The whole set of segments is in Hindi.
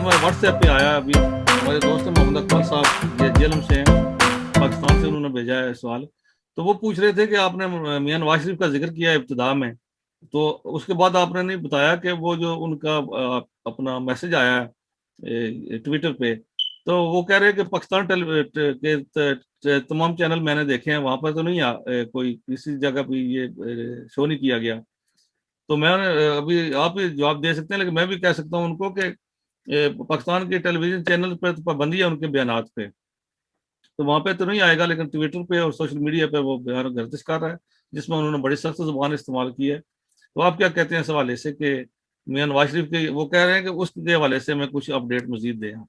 हमारे व्हाट्सएप पे आया अभी, हमारे दोस्त मोहम्मद अकबर साहब ये जेलम से हैं, पाकिस्तान से, उन्होंने भेजा है सवाल। तो वो पूछ रहे थे कि आपने मियां नवाज शरीफ का जिक्र किया इब्तिदा में, तो उसके बाद आपने नहीं बताया कि वो जो उनका अपना मैसेज आया है ट्विटर पे, तो वो कह रहे हैं कि पाकिस्तान के तमाम चैनल मैंने देखे हैं, वहां पर तो नहीं कोई किसी जगह भी ये शो नहीं किया गया। तो मैं अभी आप ही जवाब दे सकते हैं, लेकिन मैं भी कह सकता हूँ उनको कि पाकिस्तान के टेलीविजन चैनल पर तो पाबंदी है उनके बयानात पे, तो वहां पे तो नहीं आएगा, लेकिन ट्विटर पे और सोशल मीडिया पे वो बयान गर्दिश कर रहा है, जिसमें उन्होंने बड़ी सख्त जुबान इस्तेमाल की है। तो आप क्या कहते हैं इस हवाले से कि मियां नवाज शरीफ के वो कह रहे हैं कि उसके हवाले से मैं कुछ अपडेट मजीद दें?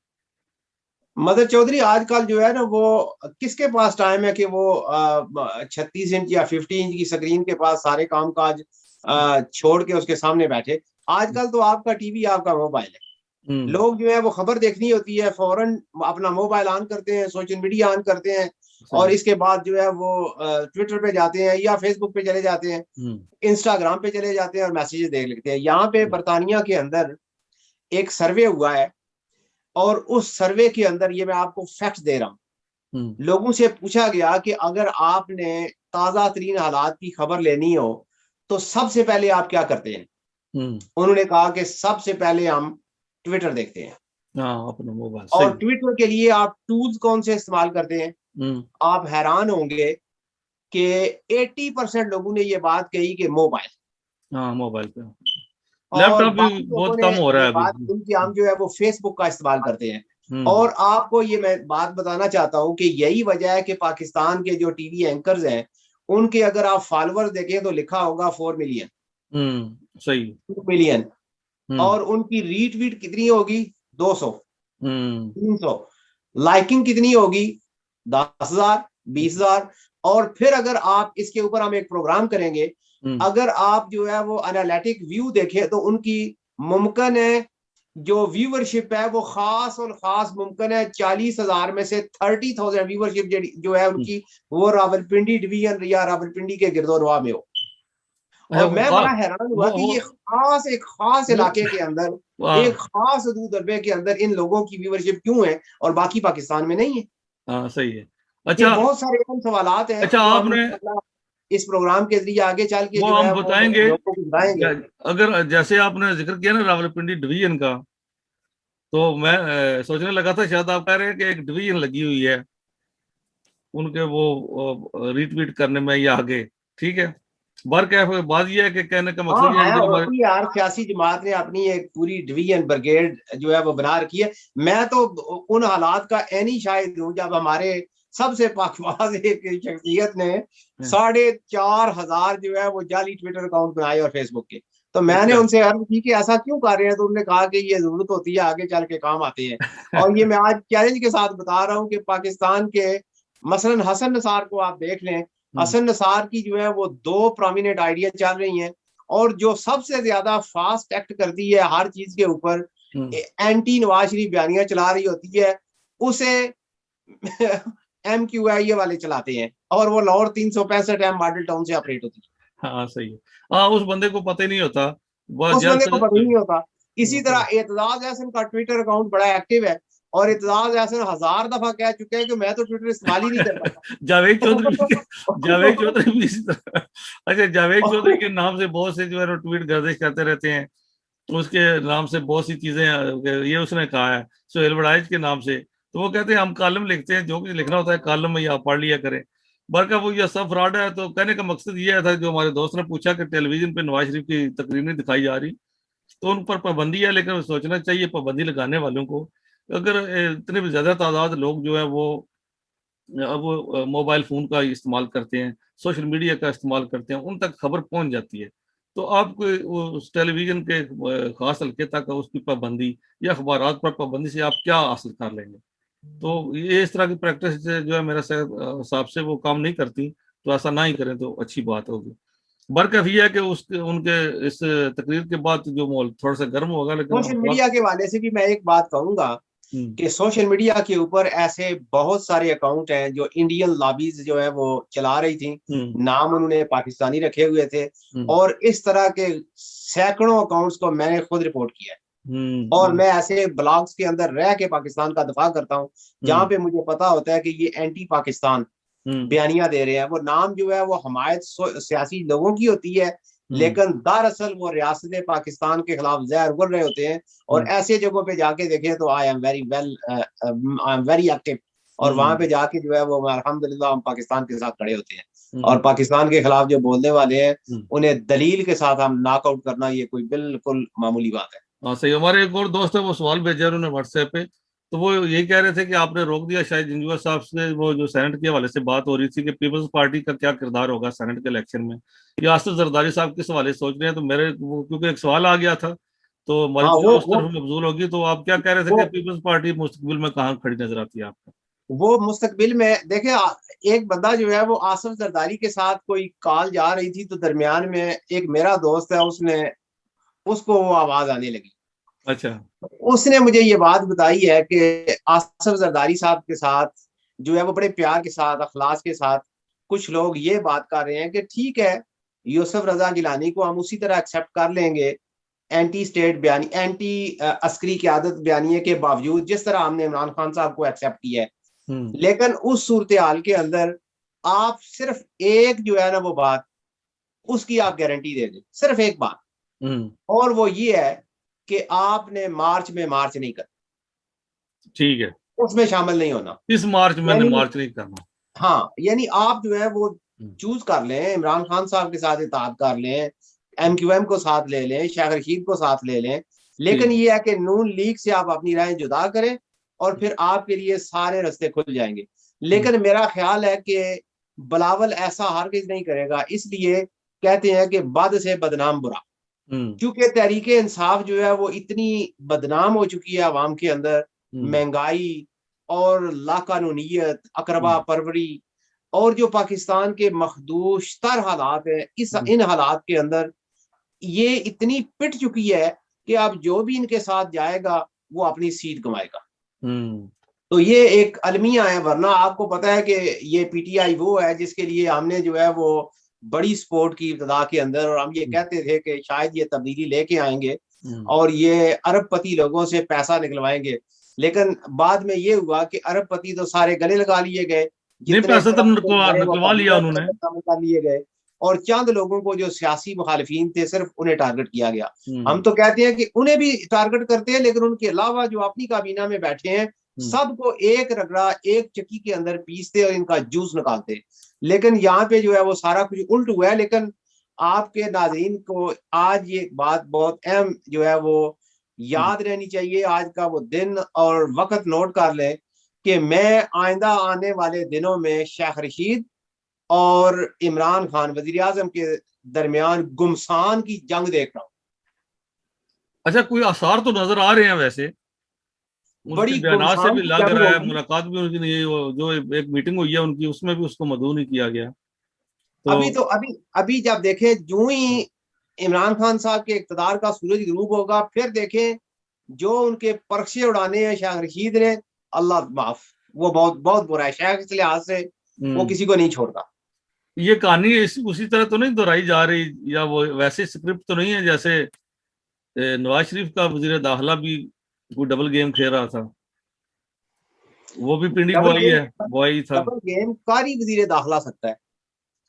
मदर चौधरी, आजकल जो है ना, वो किसके पास टाइम है कि वो 36 इंच या 50 इंच की स्क्रीन के पास सारे काम काज छोड़ के उसके सामने बैठे। आजकल तो आपका टीवी आपका मोबाइल है। हम्म। लोग जो है वो खबर देखनी होती है, फौरन अपना मोबाइल ऑन करते हैं, सोशल मीडिया ऑन करते हैं, सही। और इसके बाद जो है वो ट्विटर पे जाते हैं या फेसबुक पे चले जाते हैं, हम्म। इंस्टाग्राम पे चले जाते हैं और मैसेजेस देख लेते हैं। यहाँ पे बरतानिया के अंदर एक सर्वे हुआ है, और उस सर्वे के अंदर ये मैं आपको फैक्ट दे रहा हूँ। हम्म। लोगों से पूछा गया कि अगर आपने ताजा तरीन हालात की खबर लेनी हो तो सबसे पहले आप क्या करते हैं। हम्म। उन्होंने कहा कि सबसे पहले हम ट्विटर देखते हैं। हाँ, अपना मोबाइल, और सही। ट्विटर के लिए आप टूल्स कौन से इस्तेमाल करते हैं। हम्म। आप हैरान होंगे कि 80% लोगों ने ये बात कही कि मोबाइल। हाँ, मोबाइल पे। और लैपटॉप भी बाकी लोगों बहुत ने कम हो रहा ये है अभी। बात सुन के हम जो है वो फेसबुक का इस्तेमाल करते हैं। हम्म। और आपको ये मैं बात बताना चाहता हूं कि यही वजह है कि पाकिस्तान के जो टीवी एंकर्स हैं, उनके अगर आप फॉलोअर देखें तो लिखा होगा 4 मिलियन, सही। 2 मिलियन, हम्म। और उनकी रीट्वीट कितनी होगी, 200, हम्म। 300। लाइकिंग कितनी होगी, 10,000, 20,000। और फिर अगर आप इसके ऊपर हम एक प्रोग्राम करेंगे, हम्म। अगर आप जो है वो एनालिटिक व्यू देखें तो उनकी मुमकिन है जो व्यूवरशिप है वो खास और खास मुमकिन है 40,000 में से 30,000 व्यूवरशिप जो है हम्म। उनकी, वो रावलपिंडी डिवीजन या रावलपिंडी के गिरदोनवा में हो। अच्छा, और मैं बड़ा हैरान हुआ कि ये खास एक खास वो इलाके के अंदर, एक वाह। खास हदूद दरबे के अंदर इन लोगों की व्यूवरशिप क्यों है और बाकी पाकिस्तान में नहीं है। हाँ, सही है। ये अच्छा। बहुत सारे अहम सवालात हैं अच्छा, जो हम आपने इंशाअल्लाह इस प्रोग्राम के जरिए आगे चल के वो जो हम है वो बताएंगे। लोगों को बताएंगे। अगर जैसे आपने जिक्र किया ना रावलपिंडी डिवीजन का, तो मैं सोचने लगा था शायद आप कह रहे हैं कि एक डिवीजन लगी हुई है उनके वो रीट्वीट करने में या आगे। ठीक है। बार क्या बात यह है कि कहने का हाँ मकसद ये है कि है, जो हमारे। होती है, यार सियासी जमात ने अपनी एक पूरी डिवीजन ब्रिगेड जो है वो बना रखी है। मैं तो उन हालात का ऐनी शाहिद हूँ जब हमारे सबसे पाकबाज एक शख्सियत ने 4,500 जो है वो जाली ट्विटर अकाउंट बनाए और फेसबुक के। तो मैंने अच्छा। उनसे अर्ज की कि ऐसा क्यों कर रहे हैं, तो उन्होंने कहा कि ये जरूरत होती है, आगे चल के काम आते हैं। और ये मैं आज चैलेंज के साथ बता रहा हूँ कि पाकिस्तान के मसलन हसन नसार को आप देख लें। हम्म। हसन नसार की जो है वो दो प्रोमिनेंट आइडिया चल रही हैं, और जो सबसे ज्यादा फास्ट एक्ट करती है हर चीज के ऊपर, हम्म। एंटी नवाज शरीफ बयानियां चला रही होती है, उसे MQIA वाले चलाते हैं, और वो लाहौर 365 मॉडल टाउन से ऑपरेट होती है। हाँ, सही है। हाँ, उस बंदे को पता ही नहीं होता, बस उस जल्द बंदे से को पता ही नहीं होता। इसी मतलब। तरह एतजाज एहसन का ट्विटर अकाउंट बड़ा एक्टिव है, और एतजाज एहसन 1,000 दफा कह चुके हैं कि मैं तो ट्विटर इस्तेमाल ही नहीं करता। जावेद चौधरी भी जावेद चौधरी भी इसी तरह। अच्छा, जावेद चौधरी के नाम से बहुत से जो है ट्वीट गर्दिश करते रहते हैं, उसके नाम से बहुत सी चीजें ये उसने कहा है सोहेल वड़ाइच के नाम से। तो वो कहते हैं हम कॉलम लिखते हैं, जो कुछ लिखना होता है कॉलम में, या पढ़ लिया करें। बल्कि वो ये सब फ्रॉड है। तो कहने का मकसद ये था, जो हमारे दोस्त ने पूछा कि टेलीविजन पे नवाज शरीफ की तकरीर नहीं दिखाई जा रही, तो उन पर पाबंदी है, लेकिन सोचना चाहिए पाबंदी लगाने वालों को। अगर इतने भी ज्यादा तादाद लोग जो है वो अब मोबाइल फोन का इस्तेमाल करते हैं, सोशल मीडिया का इस्तेमाल करते हैं, उन तक खबर पहुंच जाती है। तो आपको उस टेलीविजन के खास हल्के तक उसकी पाबंदी या अखबारात पर पाबंदी से आप क्या हासिल कर लेंगे? तो ये इस तरह की प्रैक्टिस जो है मेरे हिसाब से वो काम नहीं करती। तो ऐसा ना ही करें तो अच्छी बात होगी। बरकफ ये है कि उस उनके इस तकरीर के बाद जो माहौल थोड़ा सा गर्म होगा, लेकिन सोशल वक्त। मीडिया के हवाले से भी मैं एक बात कहूंगा हम्म। कि सोशल मीडिया के ऊपर ऐसे बहुत सारे अकाउंट हैं जो इंडियन लॉबीज जो है वो चला रही थी। हम्म। नाम उन्होंने पाकिस्तानी रखे हुए थे, हम्म। और इस तरह के सैकड़ों अकाउंट्स को मैंने खुद रिपोर्ट किया है। और मैं ऐसे ब्लॉग्स के अंदर रह के पाकिस्तान का दफा करता हूँ जहाँ पे मुझे पता होता है कि ये एंटी पाकिस्तान बयानियां दे रहे हैं। वो नाम जो है वो हमायत सियासी लोगों की होती है, लेकिन दरअसल वो रियासत पाकिस्तान के खिलाफ जहर उगल रहे होते हैं। और ऐसे जगहों पे जाके देखें तो आई एम वेरी एक्टिव, और वहां पे जाके जो है वो अल्हम्दुलिल्लाह हम पाकिस्तान के साथ खड़े होते हैं। और पाकिस्तान के खिलाफ जो बोलने वाले हैं उन्हें दलील के साथ हम नॉकआउट करना, ये कोई बिल्कुल मामूली बात है। हाँ सही। हमारे एक और दोस्त है, वो सवाल भेजा उन्होंने व्हाट्सएप पे, तो वो यही कह रहे थे कि आपने रोक दिया शायद जंजूआ साहब से, वो जो सेनेट के हवाले से बात हो रही थी कि पीपल्स पार्टी का क्या किरदार होगा सेनेट के इलेक्शन में, या आसिफ जरदारी साहब किस हवाले से सोच रहे हैं। तो मेरे वो क्योंकि एक सवाल आ गया था तो हाँ मौजूद उस तरफ मबजूल होगी। तो आप क्या कह रहे थे कि पीपल्स पार्टी मुस्तकबिल में कहाँ खड़ी नजर आती है आपको? वो मुस्तकबिल में देखे, एक बंदा जो है वो आसिफ जरदारी के साथ कोई कॉल जा रही थी, तो दरमियान में एक मेरा दोस्त है, उसको वो आवाज आने लगी। अच्छा। उसने मुझे ये बात बताई है कि आसिफ जरदारी साहब के साथ जो है वो बड़े प्यार के साथ, अखलास के साथ कुछ लोग ये बात कर रहे हैं कि ठीक है, यूसुफ रजा गिलानी को हम उसी तरह एक्सेप्ट कर लेंगे एंटी स्टेट बयानी, एंटी अस्करी क़यादत बयानिए के बावजूद, जिस तरह हमने इमरान खान साहब को एक्सेप्ट किया है। लेकिन उस सूरत हाल के अंदर आप सिर्फ एक जो है ना वो बात, उसकी आप गारंटी दे दें, सिर्फ एक बात, और वो ये है कि आपने मार्च में मार्च नहीं करना। ठीक है, उसमें शामिल नहीं होना। इस मार्च में मार्च नहीं करना। हाँ, यानी आप जो है वो चूज कर लें, इमरान खान साहब के साथ इत्तेहाद कर लें, MQM को साथ ले लें, शेख रशीद को साथ ले लें, लेकिन ये है कि नून लीग से आप अपनी राय जुदा करें और फिर आपके लिए सारे रास्ते खुल जाएंगे। लेकिन मेरा ख्याल है कि बिलावल ऐसा हरगिज़ नहीं करेगा, इसलिए कहते हैं कि बद से बदनाम बुरा। क्योंकि तहरीक इंसाफ जो है वो इतनी बदनाम हो चुकी है अवाम के अंदर, महंगाई और लाकानूनियत, अकरबा परवरी, और जो पाकिस्तान के मखदूश तर हालात है, इन हालात के अंदर ये इतनी पिट चुकी है कि अब जो भी इनके साथ जाएगा वो अपनी सीट गंवाएगा। तो ये एक अलमिया है, वरना आपको पता है कि ये PTI वो है जिसके लिए हमने जो है वो बड़ी सपोर्ट की इब्तदा के अंदर, और हम ये कहते थे कि शायद ये तब्दीली लेके आएंगे और ये अरबपति लोगों से पैसा निकलवाएंगे। लेकिन बाद में ये हुआ कि अरबपति तो सारे गले लगा लिए गए, पैसा तो निकलवा लिया उन्होंने, कर लिए गए, और चंद लोगों को जो सियासी मुखालिफिन थे सिर्फ उन्हें टारगेट किया गया। हम तो कहते हैं कि उन्हें भी टारगेट करते हैं, लेकिन उनके अलावा जो अपनी काबीना में बैठे हैं सबको एक रगड़ा, एक चक्की के अंदर पीसते और इनका जूस निकालते। लेकिन यहाँ पे जो है वो सारा कुछ उल्ट हुआ है। लेकिन आपके नाज़रीन को आज ये बात बहुत अहम जो है वो याद रहनी चाहिए, आज का वो दिन और वक्त नोट कर ले कि मैं आइंदा आने वाले दिनों में शेख रशीद और इमरान खान वजीर आजम के दरमियान गुमसान की जंग देख रहा हूँ। अच्छा, कोई आसार तो नजर आ रहे हैं वैसे, बड़ी बयानात से भी लग रहा है, होगी। मुलाकात भी उनकी नहीं, जो एक मीटिंग हुई है उनकी उसमें भी उसको मदऊ नहीं किया गया। तो अभी जब देखें, जो ही इमरान खान साहब के इक्तदार का सूरज गुरूब होगा, फिर देखें जो उनके परखे उड़ाने हैं शेख रशीद ने, अल्लाह माफ, वो बहुत बहुत बुरा है शेख, इस लिहाज से वो किसी को नहीं छोड़ता। ये कहानी उसी तरह तो नहीं दोहराई जा रही, या वो वैसे स्क्रिप्ट तो नहीं है जैसे नवाज शरीफ का वजीर दाखिला भी कोई डबल गेम खेल रहा था, वो भी पिंडी बॉय है, बॉय था। डबल गेम कारी वजीर दाखिला सकता है।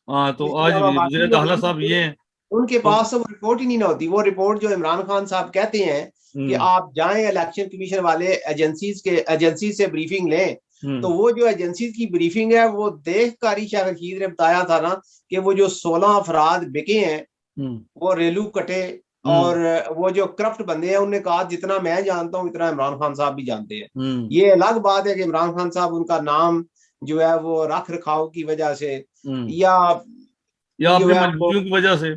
हाँ, तो आज वजीर दाखिला साहब ये हैं, उनके पास तो वो रिपोर्ट ही नहीं होती। वो रिपोर्ट जो इमरान खान साहब कहते हैं कि आप जाएं इलेक्शन कमीशन वाले एजेंसी से ब्रीफिंग लें, तो वो जो एजेंसी की ब्रीफिंग है वो देख कर ही शेख रशीद ने बताया था ना कि वो जो 16 अफराद बिके हैं वो रेलू कटे, और वो जो करप्ट बंदे हैं उन्होंने कहा जितना मैं जानता हूँ इतना इमरान खान साहब भी जानते हैं। ये अलग बात है कि इमरान खान साहब उनका नाम जो है वो रख रखाव की वजह से या अपनी मजबूरियों की वजह से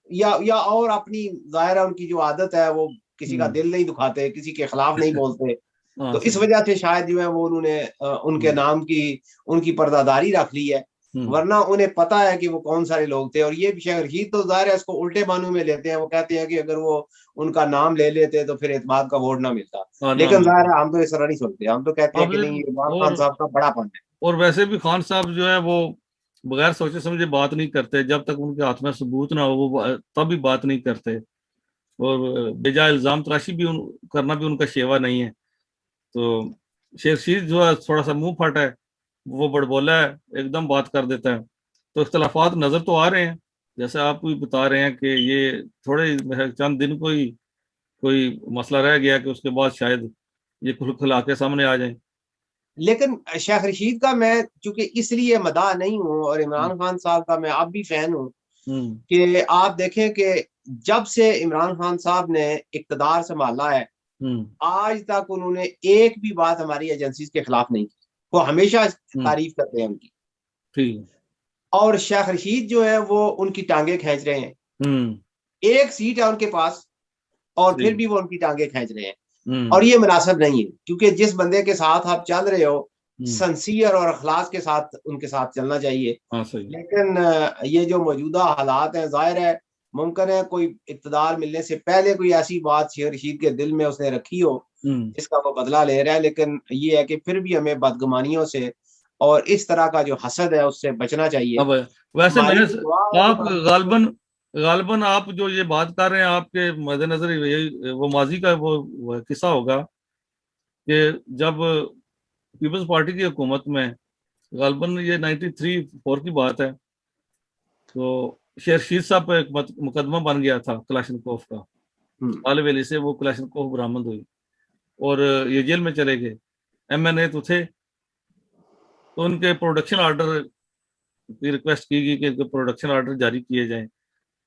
या और अपनी जाहिर है उनकी जो आदत है वो किसी का दिल नहीं दुखाते, किसी के खिलाफ नहीं बोलते, तो इस वजह से शायद जो है वो उन्होंने उनके नाम की उनकी पर्दादारी रख ली है। वरना उन्हें पता है कि वो कौन सारे लोग थे। और ये शेख रशीद तो जाहिर है इसको उल्टे मानू में लेते हैं, वो कहते हैं कि अगर वो उनका नाम ले लेते तो फिर एतमाद का वोट ना मिलता। लेकिन जाहिर है हम तो इस तरह नहीं सोचते, हम तो कहते हैं कि नहीं, इमरान खान साहब का बड़ा फंड है। और वैसे भी खान साहब जो है वो बगैर सोचे समझे बात नहीं करते, जब तक उनके हाथ में सबूत ना हो वो तभी बात नहीं करते। और बेजा इल्जाम तराशी भी करना भी उनका शेवा नहीं है। तो शेख रशीद जो है थोड़ा सा मुंह फट है, वो बड़बोला है, एकदम बात कर देता है। तो इख्तलाफात नजर तो आ रहे हैं, जैसे आप भी बता रहे हैं कि ये थोड़े चंद दिन कोई मसला रह गया कि उसके बाद शायद ये खुल खुला के सामने आ जाए। लेकिन शेख रशीद का मैं चूंकि इसलिए मदाह नहीं हूँ, और इमरान खान साहब का मैं अब भी फैन हूँ, हम्म कि आप देखें कि जब से इमरान खान साहब ने इक्तदार संभाला है, हम्म आज तक उन्होंने एक भी बात हमारी एजेंसीज के खिलाफ नहीं की। वो हमेशा हम्म तारीफ करते हैं उनकी। ठीक है। और शेख रशीद जो है वो उनकी टांगे खींच रहे हैं। हम्म एक सीट है उनके पास और सही। फिर भी वो उनकी टांगे खींच रहे हैं। और हम्म ये मुनासिब नहीं है, क्योंकि जिस बंदे के साथ आप चल रहे हो, हम्म सनसियर और अखलास के साथ उनके साथ चलना चाहिए। हाँ सही। लेकिन ये जो मौजूदा हालात हैं, जाहिर है मुमकिन है कोई इक़्तिदार मिलने से पहले कोई ऐसी बात शेख रशीद के दिल में उसने रखी हो जिसका वो बदला ले रहा है। लेकिन ये है कि फिर भी हमें बदगुमानियों से और इस तरह का जो हसद है उससे बचना चाहिए। अब वैसे हमारी मैं, दुआ है कि आप पाकिस्तान गालबन गालबन आप जो ये बात कर रहे हैं, आपके मद्देनजर यही वो माजी का वो किस्सा होगा कि जब पीपल्स पार्टी की हुकूमत में, गालबन ये 93-4 की बात है, तो शेर रशीद साहब पे एक मुकदमा बन गया था कलाशनकोफ का। हम्म, कालवेली से वो कलाशनकोफ बरामद हुई और ये जेल में चले गए। MNA तो थे, तो उनके प्रोडक्शन ऑर्डर की रिक्वेस्ट की गई कि इनके प्रोडक्शन ऑर्डर जारी किए जाएं।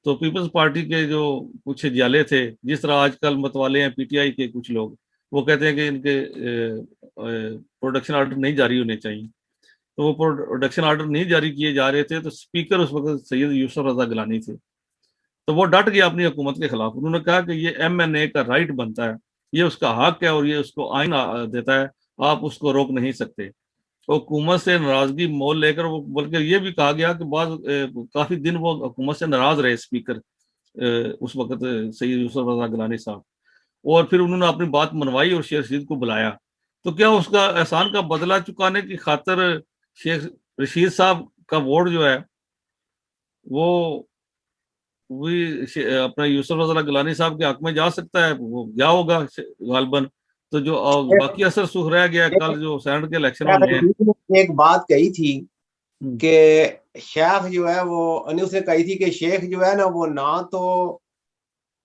तो पीपल्स पार्टी के जो कुछ जाले थे, जिस तरह आजकल मतवाले हैं PTI के कुछ लोग, वो कहते हैं कि इनके प्रोडक्शन ऑर्डर नहीं जारी होने चाहिए। तो वो प्रोडक्शन ऑर्डर नहीं जारी किए जा रहे थे, तो स्पीकर उस वक्त सैयद यूसुफ रजा गिलानी थे। तो वो डट गया अपनी हुकूमत के खिलाफ। उन्होंने कहा कि ये MNA का राइट बनता है, ये उसका हक है और ये उसको आइन देता है, आप उसको रोक नहीं सकते। हुकूमत से नाराजगी मोल लेकर वो, बल्कि ये भी कहा गया कि काफी दिन वो हुकूमत से नाराज रहे स्पीकर उस वक्त सैयद यूसुफ रजा गिलानी साहब। और फिर उन्होंने अपनी बात मनवाई और शेख रशीद को बुलाया। तो क्या उसका एहसान का बदला चुकाने की खातिर शेख रशीद साहब का वोट जो है वो वही अपना यूसुफ रजा गिलानी साहब के हक में जा सकता है, वो क्या होगा गालबन। तो जो बाकी असर सुख रह गया, कल जो सेनेट के इलेक्शन होने हैं। एक बात कही थी हम्म कि शेख जो है वो, उसने कही थी कि शेख जो है ना वो ना तो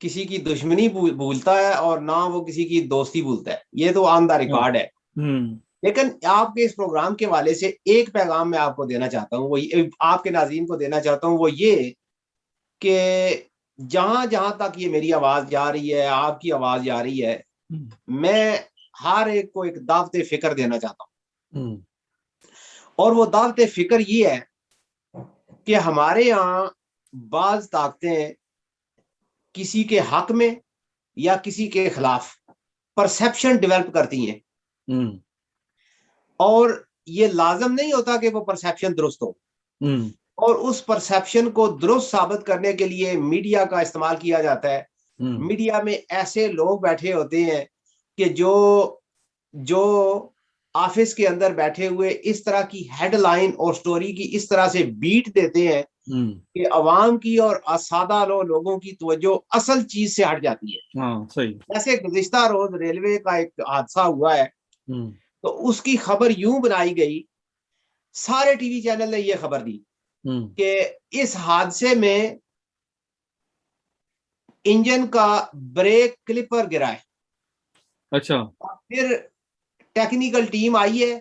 किसी की दुश्मनी भूलता है और ना वो किसी की दोस्ती भूलता है। ये तो ऑन द हाँ, रिकॉर्ड है। लेकिन आपके इस प्रोग्राम के हवाले से एक पैगाम मैं आपको देना चाहता हूँ, वो आपके नाज़रीन को देना चाहता हूँ, वो ये कि जहां जहां तक ये मेरी आवाज जा रही है, आपकी आवाज जा रही है, मैं हर एक को एक दावत फिक्र देना चाहता हूँ। और वो दावत फिक्र ये है कि हमारे यहाँ बाज ताकतें किसी के हक में या किसी के खिलाफ परसेप्शन डेवलप करती हैं, और ये लाजम नहीं होता कि वो परसेप्शन दुरुस्त हो। और उस परसेप्शन को दुरुस्त साबित करने के लिए मीडिया का इस्तेमाल किया जाता है। मीडिया में ऐसे लोग बैठे होते हैं कि जो ऑफिस के अंदर बैठे हुए इस तरह की हेडलाइन और स्टोरी की इस तरह से बीट देते हैं कि अवाम की और सादा लोगों की तवज्जो असल चीज से हट जाती है। हाँ सही। जैसे गुज़िश्ता रोज रेलवे का एक हादसा हुआ है, तो उसकी खबर यूं बनाई गई, सारे टीवी चैनल ने यह खबर दी कि इस हादसे में इंजन का ब्रेक क्लिपर गिरा है। अच्छा। फिर टेक्निकल टीम आई है,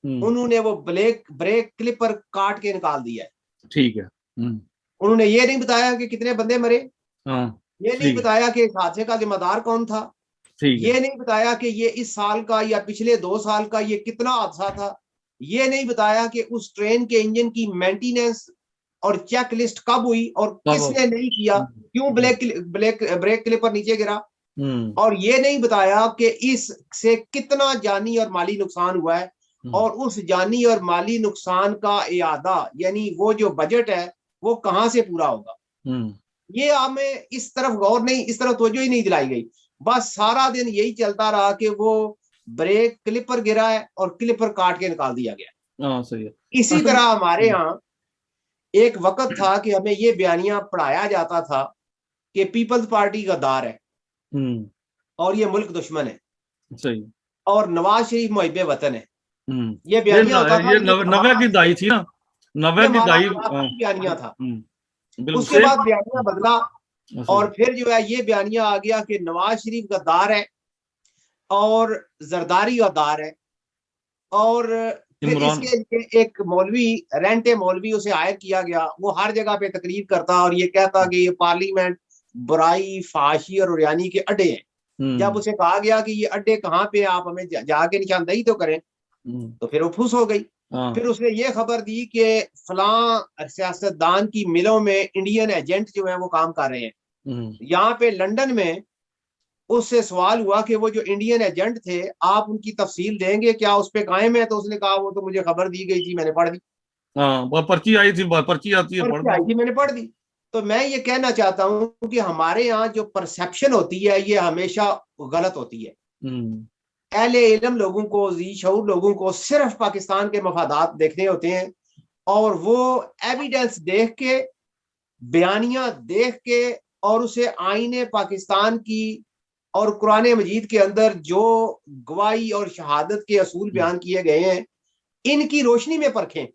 उन्होंने वो ब्रेक क्लिपर काट के निकाल दिया है। ठीक है। उन्होंने ये नहीं बताया कि कितने बंदे मरे, हाँ, ये नहीं बताया कि इस हादसे का जिम्मेदार कौन था, ये नहीं बताया कि ये इस साल का या पिछले 2 साल का ये कितना हादसा था, ये नहीं बताया कि उस ट्रेन के इंजन की मेंटेनेंस और चेक लिस्ट कब हुई और किसने नहीं किया, क्यों ब्रेक क्लिपर नीचे गिरा, और ये नहीं बताया कि इससे कितना जानी और माली नुकसान हुआ है, और उस जानी और माली नुकसान का इआदा यानी वो जो बजट है वो कहां से पूरा होगा। ये हमें इस तरफ गौर नहीं, इस तरफ तवज्जो ही नहीं दिलाई गई। बस सारा दिन यही चलता रहा कि वो ब्रेक क्लिपर गिरा है और क्लिपर काट के निकाल दिया गया। सही है। इसी तरह हमारे यहाँ एक वक्त था कि हमें ये बयानियां पढ़ाया जाता था कि पीपल्स पार्टी गद्दार है, और ये मुल्क दुश्मन है, सही। और नवाज शरीफ मुहिब वतन है। ये ये बयानिया होता था, ये ये नवे की दाई थी ना, ये नवे की हमारा दाई। आखिरी बयानिया था। बिल्कुल उसके बाद सेम। बयानिया बदला, सही। और फिर जो है ये बयानिया आ गया कि नवाज शरीफ गद्दार है और जरदारी गद्दार है। और फिर इमरान। इसके लिए एक मौलवी, रेंटे मौलवी, उसे हायर किया गया। वो हर जगह पे तकरीर करता और ये कहता कि ये पार्लियामेंट बुराई, फाशी और उरियानी के अड्डे हैं। जब उसे कहा गया कि ये अड्डे कहाँ पे, आप हमें जाके निशानदेही तो करें, तो फिर वो फुस हो गई। फिर उसने ये खबर दी कि फलां सियासतदान की मिलों में इंडियन एजेंट जो है वो काम कर रहे हैं। यहाँ पे लंदन में उससे सवाल हुआ कि वो जो इंडियन एजेंट थे, आप उनकी तफसील देंगे क्या, उस पर कायम है? तो उसने कहा वो तो मुझे खबर दी गई थी, मैंने पढ़ दी। हाँ, वो पर्ची आई थी, पर्ची आती है, पढ़ पर्ची दो। आई थी, मैंने पढ़ दी। तो मैं ये कहना चाहता हूँ कि हमारे यहाँ जो परसेप्शन होती है ये हमेशा गलत होती है। अहले इल्म लोगों को, जी शऊर लोगों को सिर्फ पाकिस्तान के मफादात देखने होते हैं, और वो एविडेंस देख के, बयानियां देख के, और उसे आईने पाकिस्तान की और कुरान मजीद के अंदर जो गवाही और शहादत के असूल बयान किए गए हैं, इनकी रोशनी में परखें।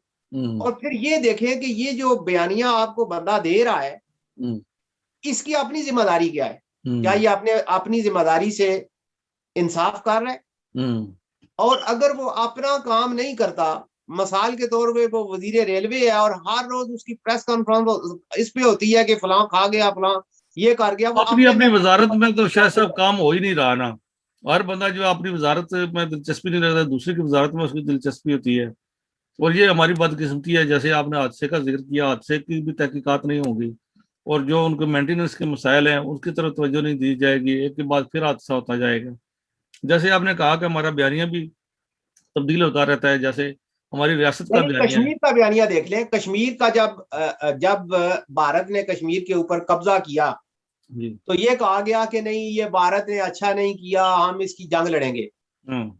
और फिर ये देखें कि ये जो बयानियां आपको बंदा दे रहा है, इसकी अपनी जिम्मेदारी क्या है? क्या ये अपनी जिम्मेदारी से इंसाफ कर रहा है? और अगर वो अपना काम नहीं करता, मिसाल के तौर पे वो वजीर रेलवे है और हर रोज उसकी प्रेस कॉन्फ्रेंस इस पे होती है कि फलां खा गया, फलां ये कर गया, वो अपनी अपने अपनी वजारत महकमे में तो शायद सब काम हो ही नहीं रहा ना। हर बंदा जो अपनी वजारत में दिलचस्पी नहीं रखता, दूसरे की वजारत में उसकी दिलचस्पी होती है। और ये हमारी बदकिस्मती है। जैसे आपने हादसे का जिक्र किया, हादसे की भी तहकीकात नहीं होगी, और जो उनके मेंटेनेंस के मसाइल हैं उसकी तरफ तवज्जो नहीं दी जाएगी, एक के बाद फिर हादसा होता जाएगा। जैसे आपने कहा कि हमारा बयानिया भी तब्दील होता रहता है, जैसे हमारी रियासत का नहीं, बयानिया है। कश्मीर का बयानिया देख लें। कश्मीर का जब भारत ने कश्मीर के ऊपर कब्जा किया, जी। तो ये कहा गया कि नहीं, ये भारत ने अच्छा नहीं किया, हम इसकी जंग लड़ेंगे।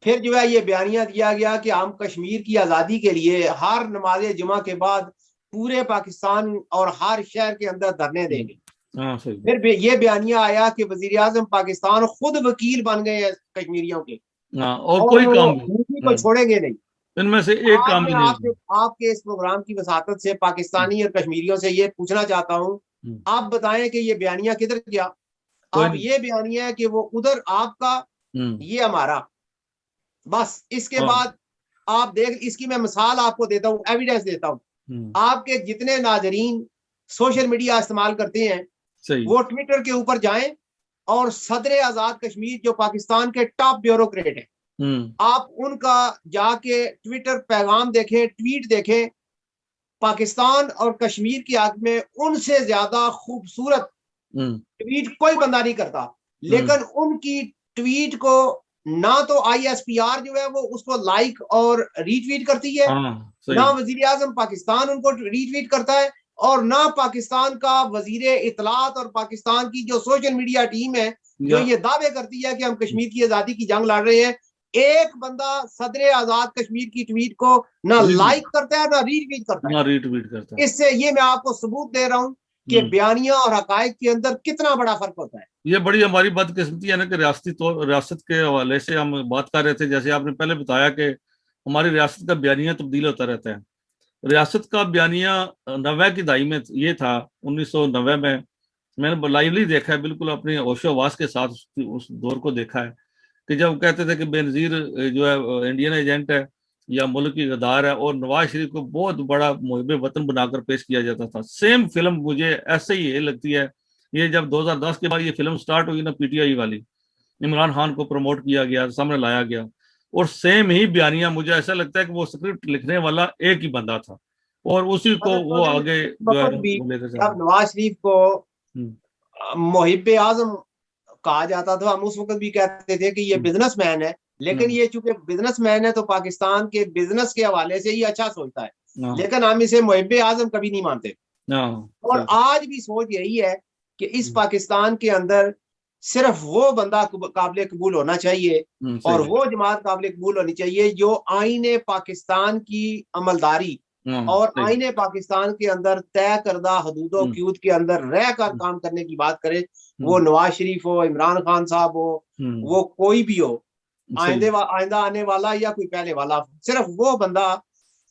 फिर जो है ये बयानिया दिया गया कि हम कश्मीर की आज़ादी के लिए हर नमाज जुमा के बाद पूरे पाकिस्तान और हर शहर के अंदर धरने देंगे। हाँ, सही। फिर ये बयानिया आया कि वजीर आजम पाकिस्तान खुद वकील बन गए हैं कश्मीरियों के, हाँ, और और कोई काम यूपी को छोड़ेंगे नहीं। इनमें से एक आज काम भी मैं नहीं। आपके इस प्रोग्राम की वसातत से पाकिस्तानी और कश्मीरियों से ये पूछना चाहता हूँ, आप बताएं कि ये बयानिया किधर गया? कोई आप नहीं। ये बयानिया है कि वो उधर आपका, ये हमारा, बस इसके हाँ। बाद आप देख, इसकी मैं मिसाल आपको देता हूँ, एविडेंस देता हूँ। आपके जितने नाजरीन सोशल मीडिया इस्तेमाल करते हैं, सही। वो ट्विटर के ऊपर जाएं और सदर आजाद कश्मीर जो पाकिस्तान के टॉप ब्यूरोक्रेट है, आप उनका जाके ट्विटर पैगाम देखें, ट्वीट देखें। पाकिस्तान और कश्मीर की हक में उनसे ज्यादा खूबसूरत ट्वीट कोई बंदा नहीं करता, लेकिन उनकी ट्वीट को ना तो ISPR जो है वो उसको लाइक और रीट्वीट करती है, ना वजीर आजम पाकिस्तान उनको रीट्वीट करता है, और ना पाकिस्तान का वजीर इतलात और पाकिस्तान की जो सोशल मीडिया टीम है जो ये दावे करती है कि हम कश्मीर की आजादी की जंग लड़ रहे हैं, एक बंदा सदर आजाद कश्मीर की ट्वीट को ना लाइक करता है ना रीट्वीट करता है। इससे ये मैं आपको सबूत दे रहा हूं कि बयानिया और हकायक के अंदर कितना बड़ा फर्क होता है। ये बड़ी हमारी बदकिस्मती है ना कि रियासत के हवाले से हम बात कर रहे थे। जैसे आपने पहले बताया कि हमारी रियासत का बयानिया तब्दील होता रहता है। रियासत का बयानिया 90 की दहाई में ये था, 1990 में मैंने लाइवली देखा है, बिल्कुल अपने होशो-हवास के साथ उस दौर को देखा है कि जब कहते थे कि बेनजीर जो है इंडियन एजेंट है या मुल्क की गद्दार है, और नवाज शरीफ को बहुत बड़ा मुहिब वतन बनाकर पेश किया जाता था। सेम फिल्म मुझे ऐसे ही ये लगती है, ये जब 2010 के बाद ये फिल्म स्टार्ट हुई ना, PTI वाली, इमरान खान को प्रमोट किया गया, सामने लाया गया, और सेम ही बयानिया मुझे ऐसा लगता है कि वो स्क्रिप्ट लिखने वाला एक ही बंदा था और उसी को वो आगे जो है वो लेकर चला। जब नवाज शरीफ को मुहिब आजम कहा जाता था, हम उस वक्त भी कहते थे कि ये बिजनेसमैन है, लेकिन ये चूंकि बिजनेसमैन है तो पाकिस्तान के बिजनेस के हवाले से ही अच्छा सोचता है, लेकिन हम इसे मुहिब आजम कभी नहीं मानते। और आज भी सोच यही है कि इस पाकिस्तान के अंदर सिर्फ वो बंदा काबिल कबूल होना चाहिए और वो जमात काबिल कबूल होनी चाहिए जो आईने पाकिस्तान की अमलदारी और आईने पाकिस्तान के अंदर तय करदा हदूदों क्यूद के अंदर रह कर काम करने की बात करे, वो नवाज शरीफ हो, इमरान खान साहब हो, वो कोई भी हो, आइंदा आने वाला या कोई पहले वाला, सिर्फ वो बंदा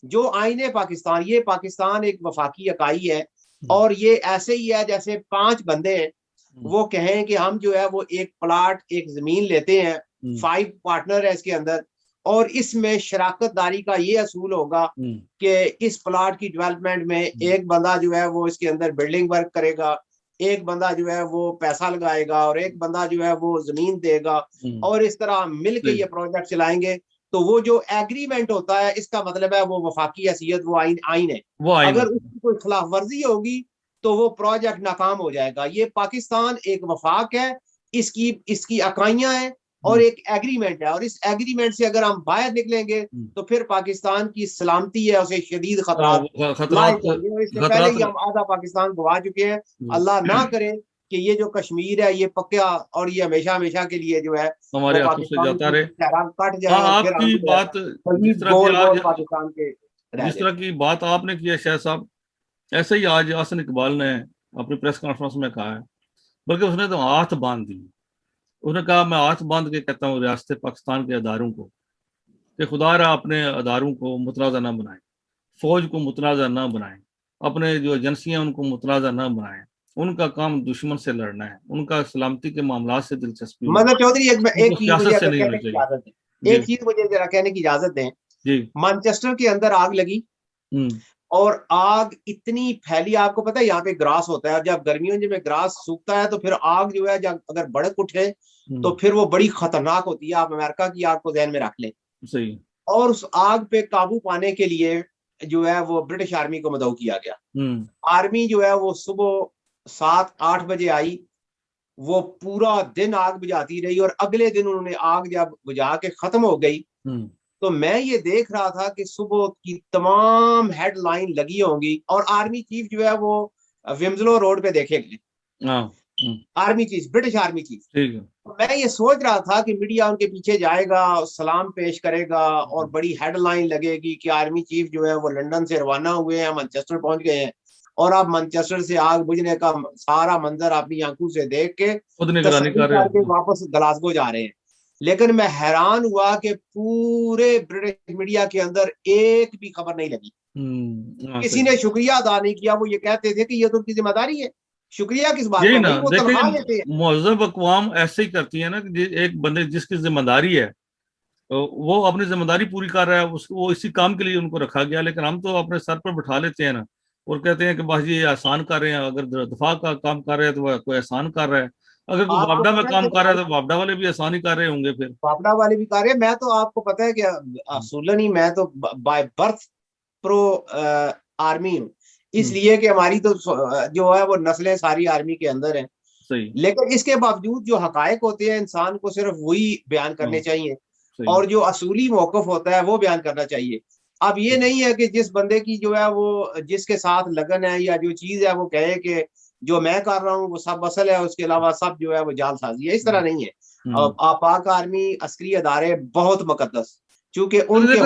जो आईने पाकिस्तान, ये पाकिस्तान एक वफाकी इकाई है और ये ऐसे ही है जैसे 5 बंदे हैं, वो कहें कि हम जो है वो एक प्लाट, एक जमीन लेते हैं, 5 पार्टनर है इसके अंदर, और इसमें शराकतदारी का ये असूल होगा कि इस प्लाट की डेवलपमेंट में एक बंदा जो है वो इसके अंदर बिल्डिंग वर्क करेगा, एक बंदा जो है वो पैसा लगाएगा और एक बंदा जो है वो जमीन देगा, और इस तरह मिलके ये प्रोजेक्ट चलाएंगे। तो वो जो एग्रीमेंट होता है, इसका मतलब है वो वफाकी हैसियत, वो आइन है। अगर उसकी कोई खिलाफ वर्जी होगी तो वो प्रोजेक्ट नाकाम हो जाएगा। ये पाकिस्तान एक वफाक है, इसकी इकाइयां हैं और एक एग्रीमेंट है, और इस एग्रीमेंट से अगर हम बाहर निकलेंगे तो फिर पाकिस्तान की सलामती है उसे शदीद खतरात इससे पहले ही हम आधा पाकिस्तान गवा चुके हैं। अल्लाह ना करे कि ये जो कश्मीर है ये पक्का और ये हमेशा हमेशा के लिए जो है हमारे हाथों से जाता रहे, कट जाए। आपकी बात पाकिस्तान के जिस तरह की बात आपने की है शाह साहब, ऐसे ही आज हसन इकबाल ने अपनी प्रेस कॉन्फ्रेंस में कहा है, बल्कि उसने तो हाथ बांध दी। उसने कहा मैं हाथ बांध के कहता हूँ रियासत पाकिस्तान के अदारों को कि खुदारा अपने अदारों को मुतनाज़ा ना बनाएं, फौज को मुतनाज़ा ना बनाएं, अपने जो एजेंसियां उनको मुतनाज़ा ना बनाएं। उनका काम दुश्मन से लड़ना है, उनका सलामती के मामला से दिलचस्पी। मतलब चौधरी एक चीज मुझे जरा कहने की इजाजत दें। मैनचेस्टर के अंदर आग लगी और आग इतनी फैली, आपको पता है यहाँ पे ग्रास होता है, और जब गर्मियों में ग्रास सूखता है तो फिर आग जो है जब अगर भड़क उठे तो फिर वो बड़ी खतरनाक होती है। आप अमेरिका की आग को ध्यान में रख लें। सही। और उस आग पे काबू पाने के लिए जो है वो ब्रिटिश आर्मी को मदऊ किया गया। आर्मी जो है वो सुबह 7-8 बजे आई, वो पूरा दिन आग बुझाती रही, और अगले दिन उन्होंने आग जब बुझा के खत्म हो गई तो मैं ये देख रहा था कि सुबह की तमाम हेडलाइन लगी होंगी, और आर्मी चीफ जो है वो विम्सलो रोड पे देखे गए। Army chief, British army chief. मैं ये सोच रहा था कि मीडिया उनके पीछे जाएगा, सलाम पेश करेगा और बड़ी हेडलाइन लगेगी कि आर्मी चीफ जो है वो लंदन से रवाना हुए हैं, मैनचेस्टर पहुंच गए हैं, और आप मैनचेस्टर से आग बुझने का सारा मंजर अपनी आंखों से देख के वापस ग्लासगो जा रहे हैं। लेकिन मैं हैरान हुआ कि पूरे ब्रिटिश मीडिया के अंदर एक भी खबर नहीं लगी। किसी ने शुक्रिया अदा नहीं किया। वो ये कहते थे कि ये तो उनकी जिम्मेदारी है। शुक्रिया किस बात का? वो तनख्वाह लेते हैं। मुहज़्ज़ब अक़वाम ऐसे ही करती है ना कि एक बंदे जिसकी जिम्मेदारी है वो अपनी जिम्मेदारी पूरी कर रहा है, उसको वो इसी काम के लिए उनको रखा गया, लेकिन हम तो अपने सर पर बिठा लेते हैं ना और कहते हैं कि बस ये आसान कर रहे हैं। अगर दफा का काम कर रहे हैं तो कोई आसान कर रहा है, अगर कोई वापडा में काम कर रहा है तो वापडा वाले भी आसानी कर रहे होंगे। फिर वापडा वाले भी कर रहे हैं। मैं तो आपको पता है कि असूलन ही मैं तो बाय बर्थ प्रो आर्मी हूँ, इसलिए कि हमारी तो जो है वो नस्लें सारी आर्मी के अंदर हैं। सही। लेकिन इसके बावजूद जो हकायक होते हैं इंसान को सिर्फ वही बयान करने चाहिए, और जो असूली मौकफ होता है वो बयान करना चाहिए। अब ये नहीं है कि जिस बंदे की जो है वो जिसके साथ लगन है या जो चीज है वो कहे कि जो मैं कर रहा हूँ वो सब असल है, उसके अलावा सब जो है वो जालसाजी है। इस तरह नहीं है। पाक आर्मी अस्करी अदारे बहुत मुकद्दस, चूंकि उनके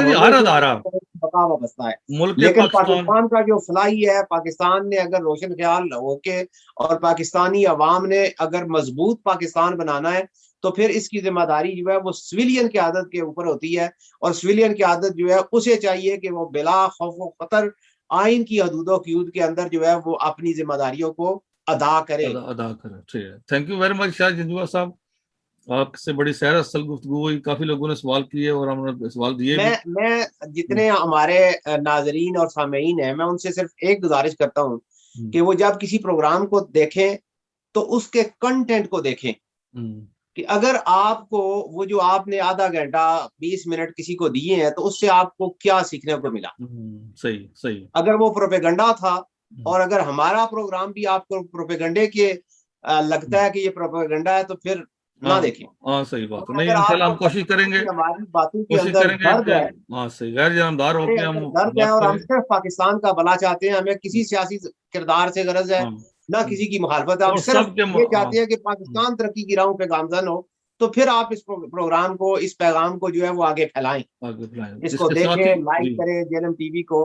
बका वाबस्ता है। लेकिन पाकिस्तान का जो फलाई है, पाकिस्तान ने अगर रोशन ख्याल होके और पाकिस्तानी अवाम ने अगर मजबूत पाकिस्तान बनाना है तो फिर इसकी जिम्मेदारी जो है वो सिविलियन की आदत के ऊपर होती है, और सिविलियन की आदत जो है उसे चाहिए कि वो बिला खौफ खतर आइन की हदूदों क़यूद के अंदर जो है वो अपनी जिम्मेदारियों को अदा करे। ठीक है। Thank you very much Shah जिंदुआ साहब, आपसे बड़ी सैर असल गुफ्तगू हुई। काफी लोगों ने सवाल किए और हमने सवाल दिए। मैं जितने हमारे नाजरीन और सामीन हैं, मैं उनसे सिर्फ एक गुजारिश करता हूँ कि वो जब किसी प्रोग्राम को देखें तो उसके कंटेंट को देखें, कि अगर आपको वो जो आपने आधा घंटा 20 मिनट किसी को दिए हैं तो उससे आपको क्या सीखने को मिला। सही सही। अगर वो प्रोपेगेंडा था और अगर हमारा प्रोग्राम भी आपको प्रोपेगेंडे के लगता है कि ये प्रोपेगेंडा है तो फिर ना देखें। सही बात है। नहीं, इंशाल्लाह हम कोशिश करेंगे, हमारी बातों के अंदर दर्द है। सही, गैर जानबदार होकर हम दर्द है और हम सिर्फ पाकिस्तान का भला चाहते हैं। हमें किसी सियासी किरदार से गरज है ना किसी की मुखालफत है। हम सिर्फ ये चाहते हैं कि पाकिस्तान तरक्की की राहों पे गामजन हो। तो फिर आप इस प्रोग्राम को, इस पैगाम को जो है वो आगे फैलाएं, इसको देखें, लाइक करें JLM TV को।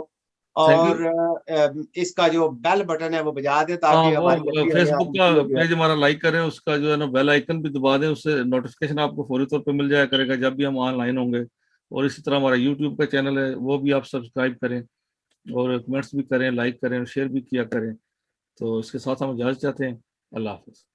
और इसका जो बेल बटन है वो बजा दें ताकि हाँ, हमारी वो अगली आने फेसबुक वाली का वीडियो जो है। पेज हमारा लाइक करें, उसका जो है ना बेल आइकन भी दबा दें, उससे नोटिफिकेशन आपको फौरी तौर पे मिल जाया करेगा जब भी हम ऑनलाइन होंगे। और इसी तरह हमारा यूट्यूब का चैनल है, वो भी आप सब्सक्राइब करें और कमेंट्स भी करें, लाइक करें, शेयर भी किया करें। तो इसके साथ हम इजाजत चाहते हैं। अल्लाह हाफिज।